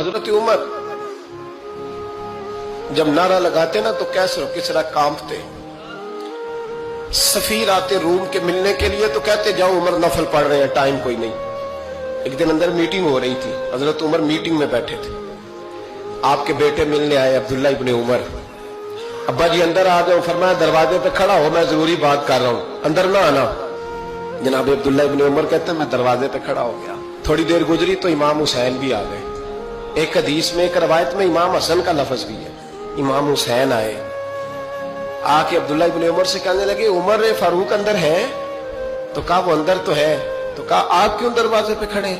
हजरत उमर जब नारा लगाते ना तो कैसर किसरा कांपते। सफीर आते रूम के मिलने के लिए तो कहते जाओ उमर नफल पढ़ रहे हैं, टाइम कोई नहीं। एक दिन अंदर मीटिंग हो रही थी, हजरत उमर मीटिंग में बैठे थे। आपके बेटे मिलने आए अब्दुल्ला इब्ने उमर। अब्बा जी अंदर आ जाओ, फरमाया दरवाजे पे खड़ा हो, मैं जरूरी बात कर रहा हूं, अंदर ना आना। जनाब अब्दुल्ला इब्ने उमर कहते हैं मैं दरवाजे पे खड़ा हो गया। थोड़ी देर गुजरी तो इमाम हुसैन भी आ गए। एक हदीस में, एक रवायत में इमाम हसन का लफ्ज भी है। इमाम हुसैन आए, आके अब्दुल्ला इब्ने उमर से कहने लगे उमर फारूक अंदर है? तो कहा वो अंदर तो है। तो कहा आप क्यों दरवाजे पे खड़े?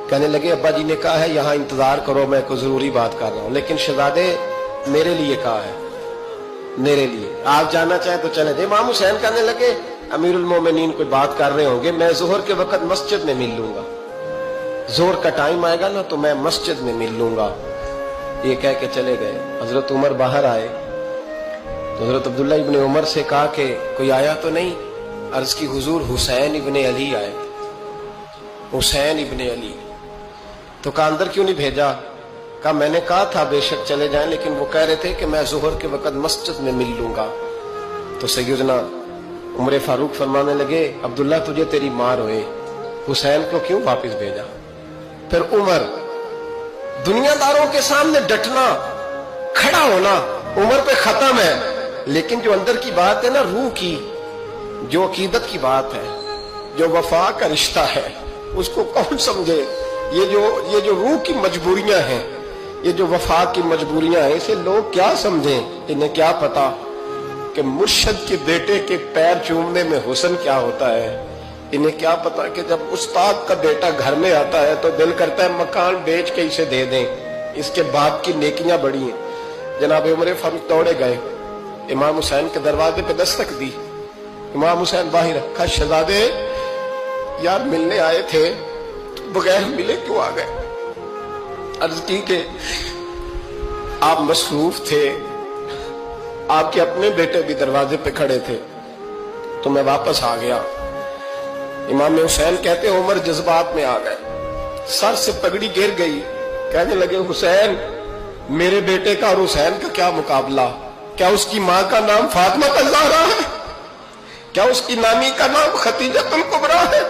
कहने लगे अब्बा जी ने कहा है यहाँ इंतजार करो, मैं कोई जरूरी बात कर रहा हूँ, लेकिन शहजादे मेरे लिए कहा है, मेरे लिए आप जाना चाहे तो चले जाए। इमाम हुसैन कहने लगे अमीरुल मोमिनीन कोई बात कर रहे होंगे, मैं जोहर के वक्त मस्जिद में मिल लूंगा, जोहर का टाइम आएगा ना तो मैं मस्जिद में मिल लूंगा। ये कह के चले गए। हजरत उमर बाहर आए तो हजरत अब्दुल्ला इब्ने उमर से कहा कि कोई आया तो नहीं? अर्ज की हुजूर हुसैन इब्ने अली आए, हुसैन इब्ने अली। तो कहा अंदर क्यों नहीं भेजा? कहा मैंने कहा था बेशक चले जाएं, लेकिन वो कह रहे थे कि मैं जोहर के वक्त मस्जिद में मिल लूंगा। तो सैयदना उमर फारूक फरमाने लगे अब्दुल्ला तुझे तेरी मां रोए, हुसैन को क्यों वापस भेजा? फिर उमर दुनियादारों के सामने डटना, खड़ा होना उमर पे खत्म है, लेकिन जो अंदर की बात है ना, रूह की, जो अकीदत की बात है, जो वफा का रिश्ता है, उसको कौन समझे? ये जो रूह की मजबूरियां हैं, ये जो वफा की मजबूरियां हैं, इसे लोग क्या समझें? इन्हें क्या पता कि मुर्शद के बेटे के पैर चूमने में हुस्न क्या होता है? इन्हें क्या पता कि जब उस्ताद का बेटा घर में आता है तो दिल करता है मकान बेच के इसे दे दें, इसके बाप की नेकियां बड़ी हैं। जनाब उमर फारूक दौड़े गए, इमाम हुसैन के दरवाजे पे दस्तक दी। इमाम हुसैन बाहर रखा, शहजादे यार मिलने आए थे, तो बगैर मिले क्यों आ गए? अर्ज की कि आप मसरूफ थे, आपके अपने बेटे भी दरवाजे पे खड़े थे, तो मैं वापस आ गया। इमाम हुसैन कहते उमर जज्बात में आ गए, सर से पगड़ी गिर गई, कहने लगे हुसैन मेरे बेटे का और हुसैन का क्या मुकाबला? क्या उसकी मां का नाम फातिमा ज़हरा है? क्या उसकी नानी का नाम खतीजतुल कुबरा है?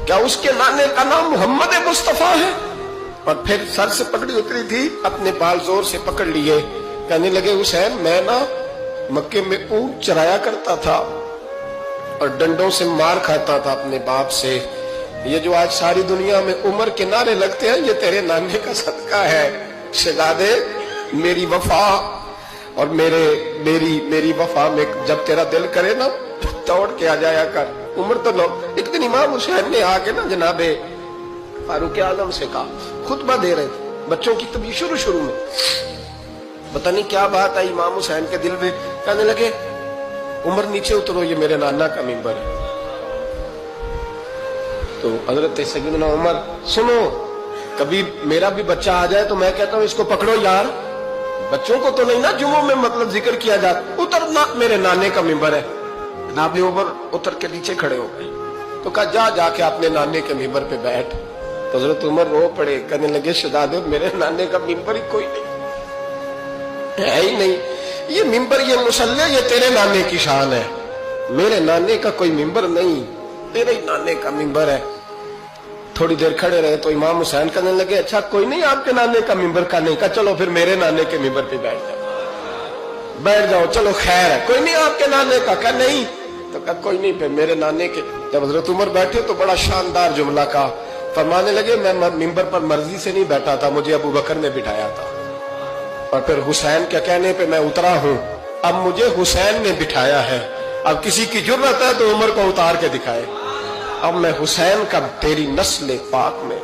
क्या उसके नाने का नाम मोहम्मद मुस्तफा है? और फिर सर से पगड़ी उतरी थी, अपने बाल जोर से पकड़ लिए, कहने लगे हुसैन मैं ना मक्के में ऊंट चराया करता था और डंडों से मार खाता था अपने बाप से। ये जो आज सारी दुनिया में उमर के नारे लगते हैं, ये तेरे नाने का सदका है। शहजादे मेरी वफा और मेरी वफा में जब तेरा दिल करे ना दौड़ के आ जाया कर। उमर तो लोग, एक दिन इमाम हुसैन ने आके ना जनाबे फारूक आलम से कहा, खुतबा दे रहे थे बच्चों की तभी शुरू में, पता नहीं क्या बात आई इमाम हुसैन के दिल में, कहने लगे उमर नीचे उतरो, ये मेरे नाना का मिंबर है। तो हजरत सैयदना उमर, सुनो कभी मेरा भी बच्चा आ जाए तो मैं कहता हूं इसको पकड़ो यार, बच्चों को तो नहीं ना जुम्मों में मतलब जिक्र किया जाता, उतरना मेरे नाने का मिंबर है। जनाब उमर उतर के नीचे खड़े हो गए, तो कहा जाके अपने नाने के मिंबर पे बैठ। तो हजरत उमर रो पड़े, कहने लगे शहजादे मेरे नाने का मिंबर ही कोई नहीं है ही नहीं, ये मिंबर ये मुसल्ले ये तेरे नाने की शान है, मेरे नाने का कोई मिंबर नहीं, तेरे ही नाने का मिंबर है। थोड़ी देर खड़े रहे तो इमाम हुसैन कहने लगे अच्छा कोई नहीं आपके नाने का मिंबर का नहीं? का चलो फिर मेरे नाने के मिंबर पे बैठ जाओ, चलो खैर है, कोई नहीं आपके नाने का नहीं? तो कहा कोई नहीं, फिर मेरे नाने के। जब हजरत उमर बैठे तो बड़ा शानदार जुमला का फरमाने लगे मैं मिंबर पर मर्जी से नहीं बैठा था, मुझे अबू बकर ने बिठाया था, और फिर हुसैन के कहने पे मैं उतरा हूं, अब मुझे हुसैन ने बिठाया है, अब किसी की जुर्रत है तो उमर को उतार के दिखाए, अब मैं हुसैन का तेरी नस्ल पाक में